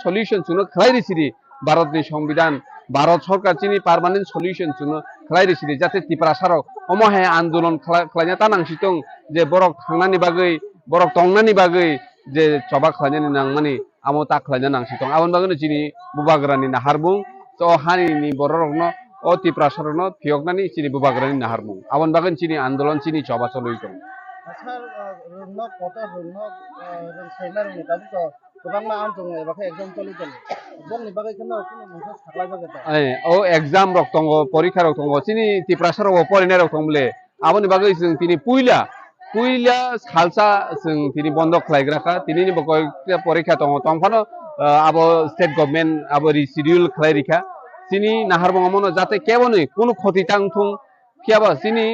Solution सुनो खलाइरिसिरि भारतनि संविधान भारत सरकार चिनि पार्मानेंट सल्यूशन सुनो खलाइरिसिरि जाते तिप्रासाराव अमहाय आंदोलन खलायना तानांसितों जे बरक थांनानि बागै बरक तंनानि बागै जे चबा खलायनानि नांमानि आमो ता खलायना नांसितों आवन बागैनो चिनि बुबाग्रानि नाहारबुं तो हारिनि बररकनो ओ तिप्रासारनो फियकनानि चिनि बुबाग्रानि नाहारबुं आवन बागैनो चिनि आंदोलन चिनि चबा चलुइतों Asal runok kota runok seinar ni tapi to kubang ma am tong ebakai exam toli toli. Bong ni bagai kena aku mungkin sakla jaga ta. O exam रक दङ परीक्षा रक दङ चिनि तिप्रासाराव फरायनाय रक दंले आबोनि बागै जों तिनि पुइला सालसा जों तिनि बन्द खालायग्राखा तिनि बागै परीक्षा दङ तंफानो आबो स्टेट गभर्नमेन्ट आबो रिशिडिउल खालायरिखा चिनि नाहारबङमनो जाते केबोनि कुनु खति तांथुं कियाबा चिनि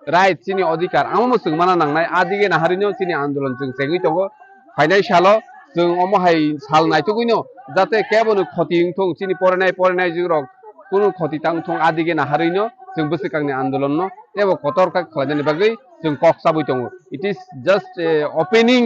राइट चिनि अधिकार आमो जों माना नांनाय आदिगे नाहारिनो चिनि आन्दोलन जों सेगै दङ फाइनाय सालो जों अमहाय साल नायथुगैनो जाते केबोनि खति थुं चिनि फरायनाय जिरक कुनु खति तांथुं आदिगे नाहारिनो जों बोसोरखांनि आन्दोलन एबो कतरका खालायनायनि बागै जों कक साबै दङ इट इज जस्ट ओपनिं